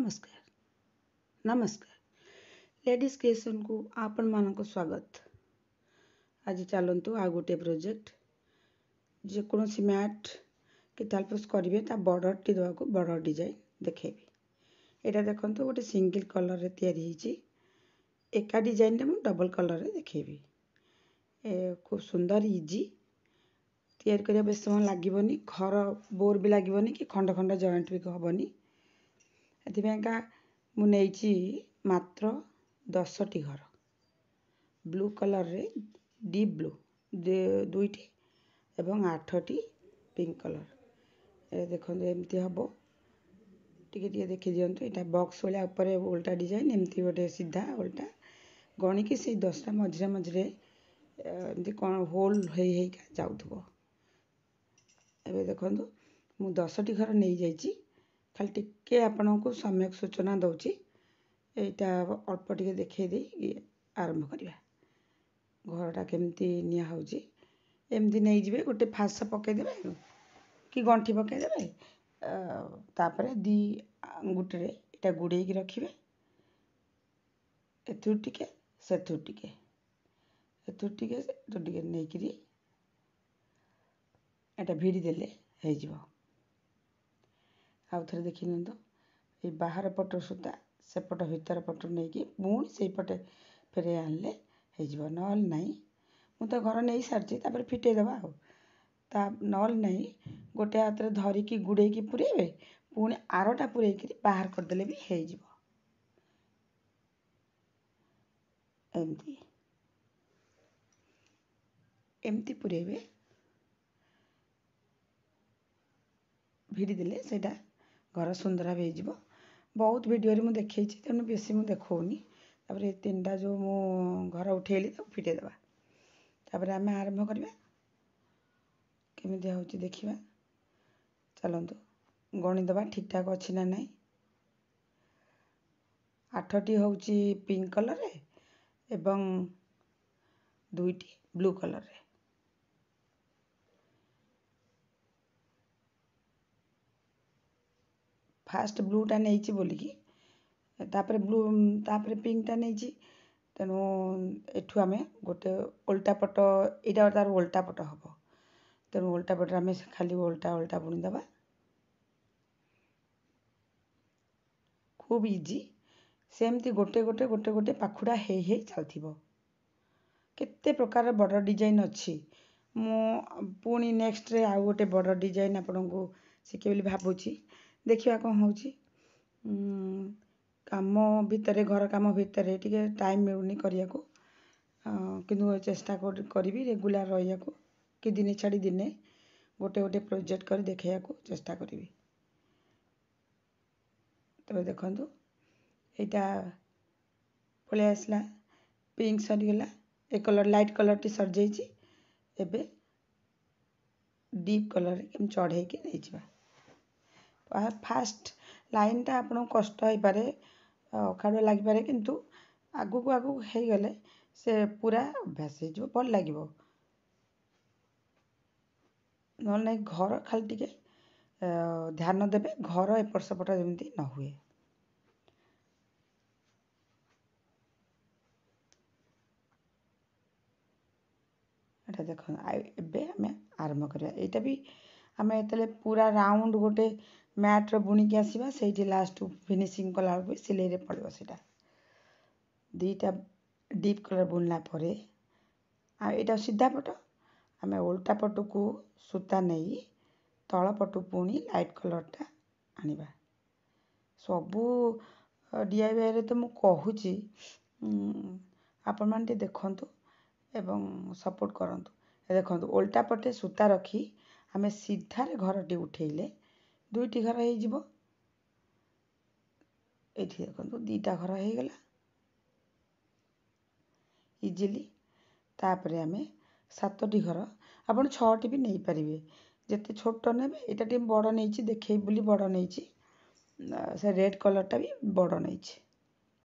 नमस्कार नमस्कार ladies creation को आपण मानक स्वागत। आज चलतु आ गोटे प्रोजेक्ट जेकोसी मैट कि तालपोस करेंगे ता बॉर्डर टी देवाक बॉर्डर डिजाइन देखेबी। यहाँ देखो गोटे सिंगल कलर रे तैयारी होइछि। एका डिजाइन रे डबल कलर रे देखेबी। खूब सुंदर इजी तैयारी करिया बेस समय लागबनी। घर बोर भी लागबनी कि खंड खंड जॉइंट भी हबनी। एथिपाइका मु नेइछि मात्र 10टी घर ब्लू कलर रे डीप ब्लू दुईटी एवं 8टी पिंक कलर। देखो एमती हम टिके देखी दिंतु। यहाँ बॉक्स भाया ऊपर उल्टा डिजाइन एमती गोटे सीधा उल्टा गणिकी से 10टा मझे मझे एमती कौन होल होइका जाउथबो। एबे देखो मु 10टी घर नहीं जाइछि। खाली टिके आपन को सम्यक सूचना दौची। यहाँ अल्प टिके देखे दे आरंभ करिया। घरटा केमती निया होउची एमती नहीं जिवे। गोटे फास पके देबे कि गंठी पके देबे। तापरे दी अंगुठी रे एटा गुड़े की रखिबे। एथुर टिके सेथुर टिके एथुर टिके सेथुर टिके नहीं करी एटा भिड़ी देले हे जिवो। आउ थे देखी नियंतु ये बाहर पट सूता सेपट भीतर पट नहीं कि पुणी से पटे फेरे आनले हो नल नहीं। मु तो घर नहीं सारी तापर फिटे दबा आ ता नल नहीं। गोटे हाथ रे धरिकी गुड़े की पुरेबे पुणी आरटा पुरे बाहर करदेले भी हो जिवो। एमती एमती पुरेबे भिड़ी देले सेटा घर सुंदर भाव हो। बहुत वीडियो रे मु देखै छी तेनु बेसी मु देखौनी। तापर ए तीनटा जो मु घर उठेली तो फिटे देबा। तापर आमे आरंभ करबा केमिति होउची देखिबा। चलंतु गणि दबा ठीक ठाक अछि ना नहीं। 8टी होउची पिंक कलर रे एवं 2टी ब्लू कलर रे। फास्ट ब्लूटा नहीं बोलिकी तापर ब्लू तापर पिंकटा नहीं। तेणु एठू आम गोटे उल्टा पट यहाँ तार उल्टा पट हम। तेणु उल्टा पट आम खाली उल्टा उल्टा बुणी दबा। खूब इजी सेमती गोटे गोटे गोटे गोटे पाखुड़ा हे चलथिबो। केते प्रकार बॉर्डर डिजाइन अच्छी। मु पुणी नेक्स्ट रे आउ गोटे बॉर्डर डिजाइन आपन को शिखे बोली भाबुची। देखिया कौन होउची। काम भितर घर काम भितर टिके टाइम मिलुनी करिया को किंतु चेष्टा करी रेगुलर रहिया को कि दिने छाड़ी दिने गोटे गोटे प्रोजेक्ट कर देखिया को चेष्टा करी। तो देखंतु यहाँ पलि आसला पिंक सरीगला। ए कलर लाइट कलर टी सर जाइए। एबे डीप कलर के चढ़े के नहीं जावा। फास्ट लाइन टा आपन कष्ट हो पारे अखाड़ लगी पारे किंतु आगु को आगु हो गले से पूरा अभ्यास हो भल लगे। नल नहीं घर खाली टिके ध्यान देबे घर एपट सेपट जमी न हुए। एटा देख एबे आमे आरंभ करिया। एटा भी आमे एतले पूरा राउंड गोटे मैट रो बुणी के आसीबा। सेठी लास्ट फिनिशिंग कला भी सिलाई रे पड़िबो। सेटा दीटा डीप कलर बुनला परे आ एटा सीधा पट आमे उल्टा पट को सूता नहीं तळ पट पुणी लाइट कलर टा आनिबा। सबू डीआईवाई रे तो मु कहूची आपण मान देखंतु एवं सपोर्ट करंतु। देखंतु उल्टा पटे सूता रखी आमे सीधा रे घरटी उठेइले 2टी घर हो जिवो। एठी देखंतु 2टा घर हो गला इजीली। तापरे आमे 7टी घर आपण 6टी भी नहीं परिबे जेते छोट नेबे। एटा टी बड़ नैछि देखै बुली बड़ नैछि। से रेड कलर टा भी बड़ नैछि।